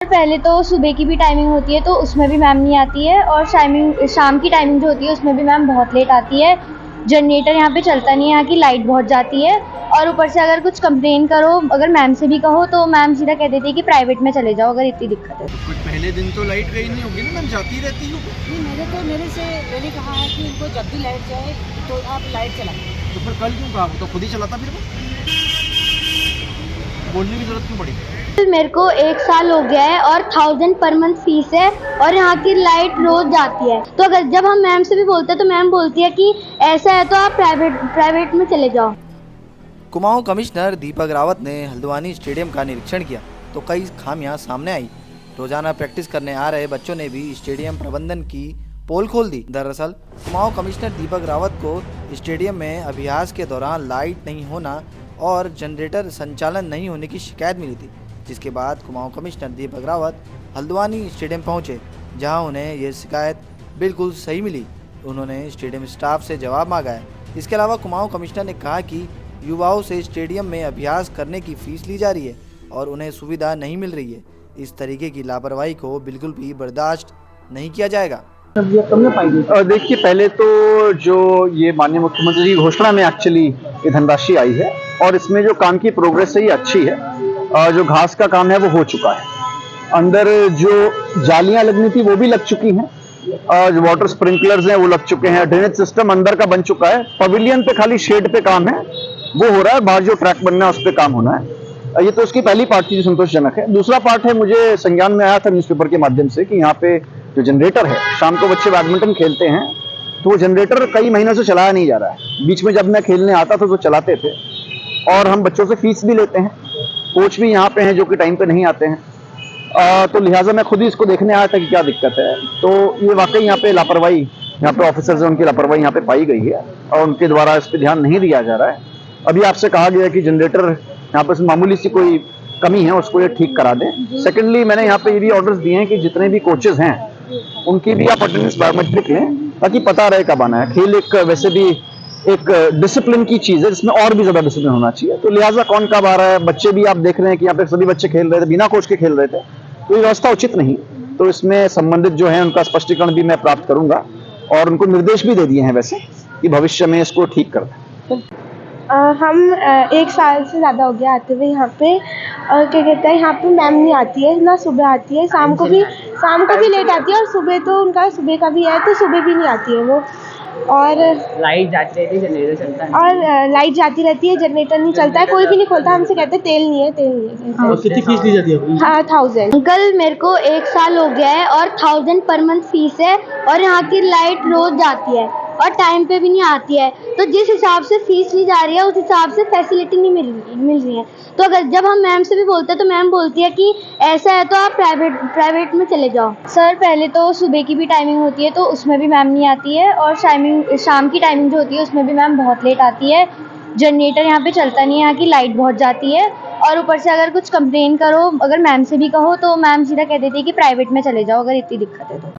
पहले तो सुबह की भी टाइमिंग होती है तो उसमें भी मैम नहीं आती है, और शाम की टाइमिंग जो होती है उसमें भी मैम बहुत लेट आती है। जनरेटर यहाँ पे चलता नहीं है, यहाँ की लाइट बहुत जाती है, और ऊपर से अगर कुछ कंप्लेन करो, अगर मैम से भी कहो तो मैम सीधा कह देती है कि प्राइवेट में चले जाओ अगर इतनी दिक्कत है। तो कुछ पहले दिन तो लाइट गई नहीं होगी ना मैम, जाती रहती हो? नहीं, मैंने कहा है कि उनको जब भी लाइट जाए तो आप लाइट चलाएं। तो फिर कल क्यों कहा? वो तो खुद ही चलाता, फिर वो बोलने की जरूरत क्यों पड़ी? मेरे को 1 साल हो गया है और 1000 पर मंथ फीस है, और यहाँ की लाइट रोज जाती है। तो अगर जब हम मैम से भी बोलते हैं तो मैम बोलती है कि ऐसा है तो आप प्राइवेट में चले जाओ। कुमाऊं कमिश्नर दीपक रावत ने हल्द्वानी स्टेडियम का निरीक्षण किया तो कई खामियां सामने आई। रोजाना प्रैक्टिस करने आ रहे बच्चों ने भी स्टेडियम प्रबंधन की पोल खोल दी। दरअसल कुमाऊं कमिश्नर दीपक रावत को स्टेडियम में अभ्यास के दौरान लाइट नहीं होना और जनरेटर संचालन नहीं होने की शिकायत मिली थी, जिसके बाद कुमाऊं कमिश्नर दीपक रावत हल्द्वानी स्टेडियम पहुंचे, जहां उन्हें ये शिकायत बिल्कुल सही मिली। उन्होंने स्टेडियम स्टाफ से जवाब मांगा है। इसके अलावा कुमाऊं कमिश्नर ने कहा कि युवाओं से स्टेडियम में अभ्यास करने की फीस ली जा रही है और उन्हें सुविधा नहीं मिल रही है। इस तरीके की लापरवाही को बिल्कुल भी बर्दाश्त नहीं किया जाएगा। देखिए, पहले तो जो ये माननीय मुख्यमंत्री की घोषणा में एक्चुअली ये धनराशि आई है और इसमें जो काम की प्रोग्रेस है ये अच्छी है। जो घास का काम है वो हो चुका है, अंदर जो जालियां लगनी थी वो भी लग चुकी हैं, जो वाटर स्प्रिंकलर्स हैं वो लग चुके हैं, ड्रेनेज सिस्टम अंदर का बन चुका है। पवेलियन पे खाली शेड पे काम है, वो हो रहा है। बाहर जो ट्रैक बनना है उस पर काम होना है। ये तो उसकी पहली पार्ट थी जो संतोषजनक है। दूसरा पार्ट है, मुझे संज्ञान में आया था न्यूज़पेपर के माध्यम से कि यहाँ पे जो जनरेटर है, शाम को बच्चे बैडमिंटन खेलते हैं तो वो जनरेटर कई महीनों से चलाया नहीं जा रहा है। बीच में जब मैं खेलने आता था तो चलाते थे, और हम बच्चों से फीस भी लेते हैं। कोच भी यहाँ पे हैं जो कि टाइम पे नहीं आते हैं। तो लिहाजा मैं खुद ही इसको देखने आया था कि क्या दिक्कत है। तो ये वाकई यहाँ पे लापरवाही, यहाँ पे ऑफिसर्स हैं उनकी लापरवाही यहाँ पे पाई गई है और उनके द्वारा इस पर ध्यान नहीं दिया जा रहा है। अभी आपसे कहा गया कि जनरेटर यहाँ पर मामूली सी कोई कमी है उसको ये ठीक करा दें। सेकेंडली, मैंने यहाँ पे ये भी ऑर्डर्स दिए हैं कि जितने भी कोचेज हैं उनकी भी आप अटेंडेंस बायोमेट्रिक लें ताकि पता रहे कब आना है। खेल एक वैसे भी एक डिसिप्लिन की चीज है जिसमें और भी ज्यादा डिसिप्लिन होना चाहिए। तो लिहाजा कौन कब आ रहा है, बच्चे भी आप देख रहे हैं कि यहाँ पे सभी बच्चे खेल रहे थे, बिना कोच के खेल रहे थे, तो ये व्यवस्था उचित नहीं। तो इसमें संबंधित जो है उनका स्पष्टीकरण भी मैं प्राप्त करूंगा और उनको निर्देश भी दे दिए हैं वैसे कि भविष्य में इसको ठीक कर दें। हम 1 साल से ज़्यादा हो गया आते हुए यहाँ पे, और क्या कहते हैं, यहाँ पे मैम नहीं आती है ना, सुबह आती है, शाम को भी लेट आती है, और सुबह तो उनका सुबह का भी है तो सुबह भी नहीं आती है वो। और लाइट जाती रहती है, जनरेटर चलता है। और लाइट जाती रहती है, जनरेटर नहीं चलता है, कोई भी नहीं खोलता। हमसे कहते हैं तेल नहीं है। और कितनी फीस ली जाती है? हाँ, 1000। अंकल, मेरे को 1 साल हो गया है और 1000 पर मंथ फीस है, और यहाँ की लाइट रोज जाती है और टाइम पे भी नहीं आती है। तो जिस हिसाब से फीस ली जा रही है उस हिसाब से फैसिलिटी नहीं मिल रही है। तो अगर जब हम मैम से भी बोलते हैं तो मैम बोलती है कि ऐसा है तो आप प्राइवेट में चले जाओ। सर, पहले तो सुबह की भी टाइमिंग होती है तो उसमें भी मैम नहीं आती है, और शाम की टाइमिंग जो होती है उसमें भी मैम बहुत लेट आती है। जनरेटर यहाँ पे चलता नहीं है, यहाँ की लाइट बहुत जाती है, और ऊपर से अगर कुछ कंप्लेन करो, अगर मैम से भी कहो तो मैम सीधा कह देती है कि प्राइवेट में चले जाओ अगर इतनी दिक्कत है तो।